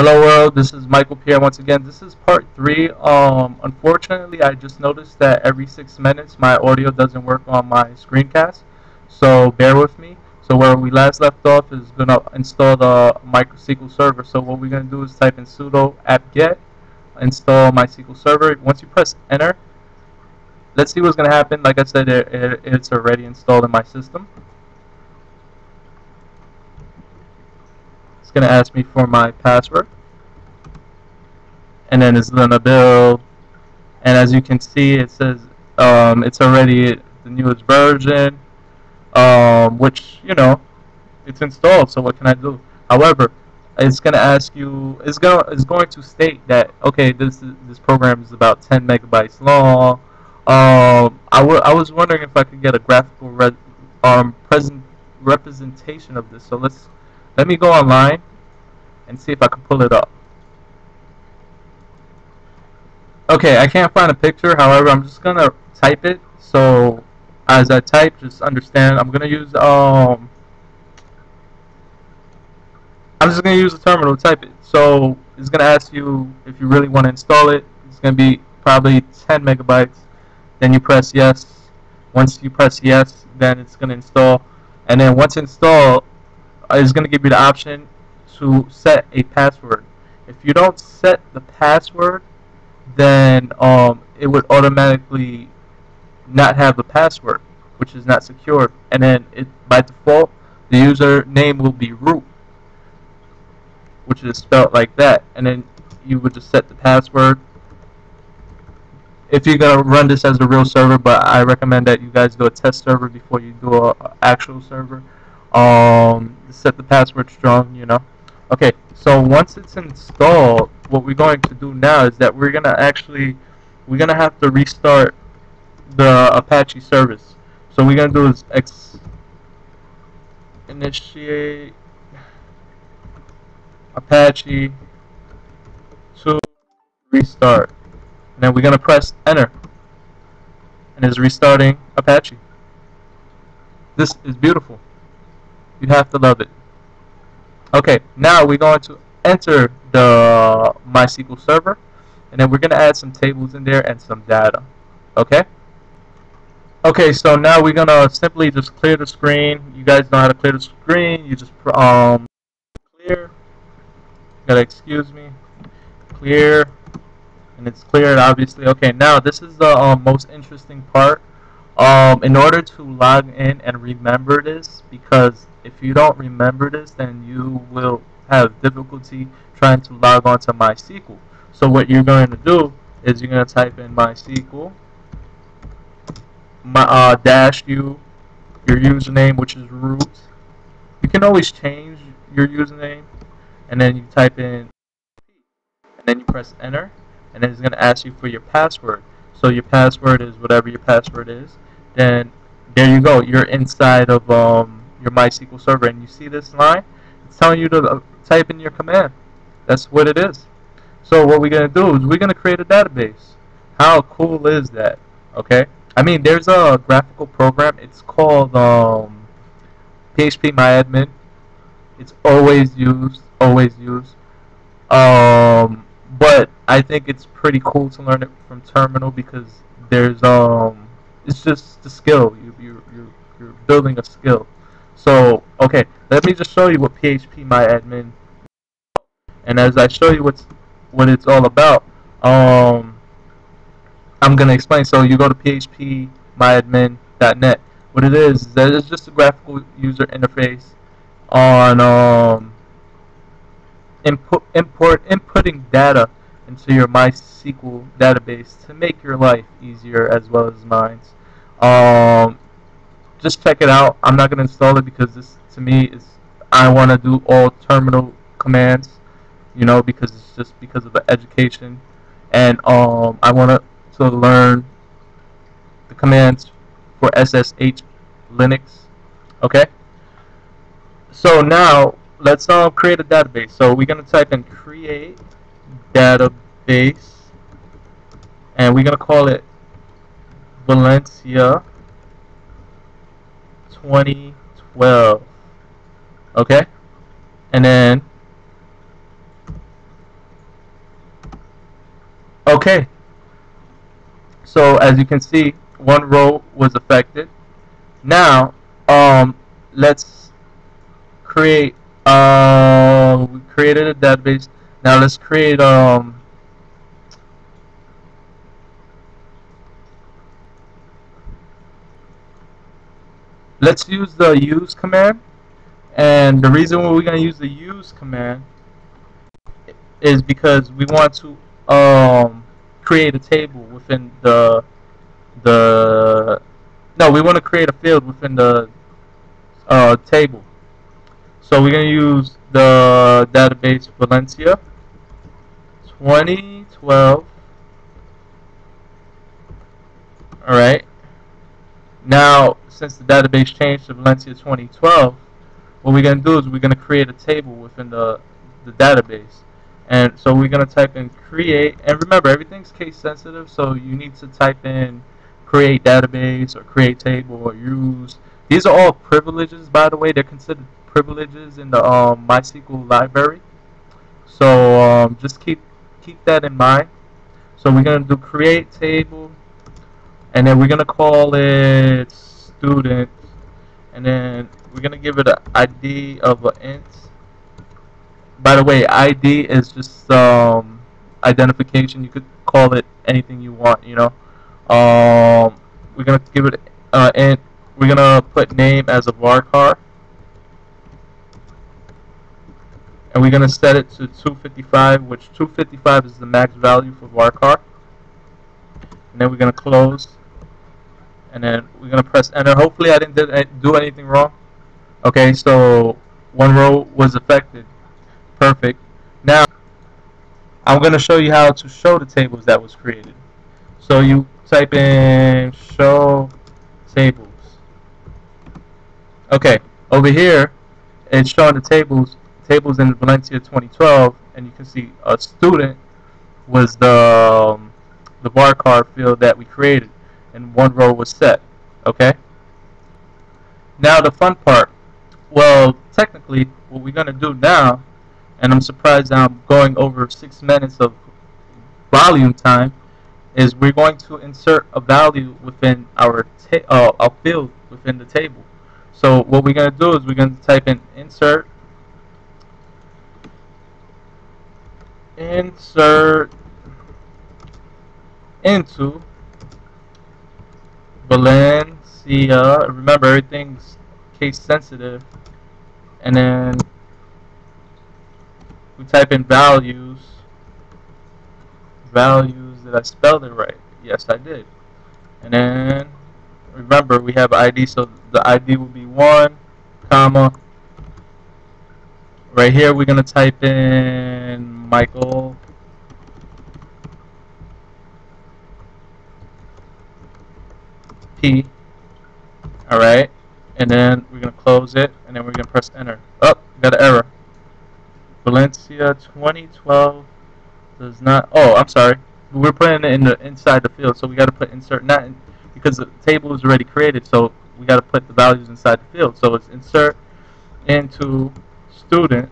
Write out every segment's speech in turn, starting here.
Hello world, this is Michael Pierre once again. This is part 3. Unfortunately, I just noticed that every 6 minutes my audio doesn't work on my screencast, so bear with me. So where we last left off is going to install the MySQL server. So what we're going to do is type in sudo apt-get, install MySQL server. Once you press enter, let's see what's going to happen. Like I said, it's already installed in my system. It's going to ask me for my password, and then it's going to build. And as you can see, it says it's already the newest version, which, it's installed. So what can I do? However, it's going to ask you, it's going to state that, okay, this program is about 10 megabytes long. I was wondering if I could get a graphical representation of this. So let me go online and see if I can pull it up. Okay, I can't find a picture. However, I'm just gonna type it. So as I type, just understand. I'm just gonna use the terminal to type it. So it's gonna ask you if you really want to install it. It's gonna be probably 10 megabytes. Then you press yes. Once you press yes, then it's gonna install. And then once installed, it's gonna give you the option to set a password. If you don't set the password, then it would automatically not have the password, which is not secured, and then by default the username will be root, which is spelled like that, and then you would just set the password if you're gonna run this as a real server. But I recommend that you guys do a test server before you do a actual server. Set the password strong, Okay, so once it's installed, what we're going to do now is that we're gonna have to restart the Apache service. So what we're gonna do is initiate Apache to restart, and then we're gonna press enter, and it's restarting Apache. This is beautiful. You have to love it. Okay, now we're going to enter the MySQL server, and then we're going to add some tables in there and some data. Okay? Okay, so now we're going to simply just clear the screen. You guys know how to clear the screen. You just clear. You gotta excuse me. Clear. And it's cleared, obviously. Okay, now this is the most interesting part. In order to log in and remember this, because if you don't remember this, then you will have difficulty trying to log on to MySQL. So what you're going to do is you're going to type in MySQL, dash u, your username, which is root. You can always change your username, and then you type in, and then you press enter, and then it's going to ask you for your password. So your password is whatever your password is. Then there you go. You're inside of your MySQL server, and you see this line. It's telling you to type in your command. That's what it is. So what we're gonna do is we're gonna create a database. How cool is that? Okay. I mean, there's a graphical program. It's called PHP MyAdmin. It's always used. But I think it's pretty cool to learn it from terminal, because there's it's just the skill. You're building a skill. So okay, let me just show you what PHP MyAdmin. And as I show you what it's all about, I'm gonna explain. So you go to phpMyAdmin.net. What it is that it's just a graphical user interface on inputting data into your MySQL database to make your life easier as well as mine. Just check it out. I'm not gonna install it because this, to me, is, I want to do all terminal commands, because it's just because of the education, and I want to learn the commands for SSH Linux. Okay. So now let's create a database. So we're gonna type in create database, and we're gonna call it Valencia 2012. Okay, and then Okay, so as you can see, one row was affected. Now, let's create. We created a database. Now let's create. Let's use the use command. And the reason why we're going to use the use command is because we want to create a table within the no, we want to create a field within the table. So we're going to use the database Valencia 2012. Alright. Now, since the database changed to Valencia 2012, what we're going to do is we're going to create a table within the database. And so we're going to type in create. And remember, everything's case sensitive, so you need to type in create database or create table or use. These are all privileges, by the way. They're considered privileges in the MySQL library. So just keep that in mind. So we're going to do create table, and then we're going to call it student, and then we're going to give it an ID of an int. By the way, ID is just identification. You could call it anything you want, you know. We're going to give it int. We're going to put name as a varchar. And we're going to set it to 255, which 255 is the max value for varchar. And then we're going to close. And then we're going to press enter. Hopefully I didn't do anything wrong. Okay, so one row was affected. Perfect. Now, I'm going to show you how to show the tables that was created. So you type in show tables. Okay, over here, it's showing the tables in Valencia 2012, and you can see a student was the varchar field that we created, and one row was set. Okay. Now the fun part. Well, technically, what we're going to do now, and I'm surprised I'm going over 6 minutes of volume time, is we're going to insert a value within our field within the table. So what we're going to do is we're going to type in insert into Valencia. Remember, everything's case sensitive. And then we type in values. Did I spell it right? Yes, I did. And then remember, we have ID, so the ID will be 1, comma. Right here, we're going to type in Michael P. Alright. And then we're going to close it, and then we're going to press enter. Oh, got an error. Valencia 2012 does not. Oh, I'm sorry. We're putting it in inside the field, so we got to put insert not in, because the table is already created. So we got to put the values inside the field. So it's insert into student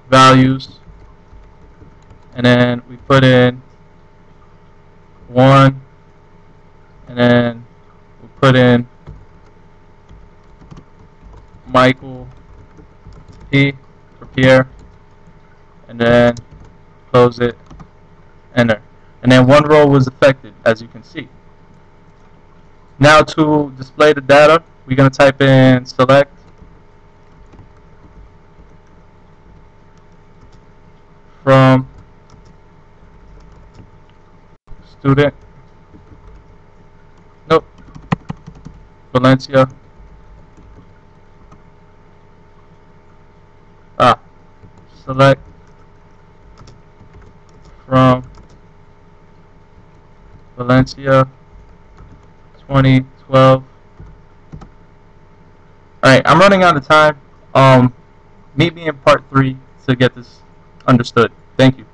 values, and then we put in 1, and then we put in Michael P for Pierre, and then close it, enter. And then one row was affected, as you can see. Now to display the data, we're going to type in select from student, nope, Valencia, select from Valencia 2012. Alright, I'm running out of time. Meet me in part 3 to get this understood. Thank you.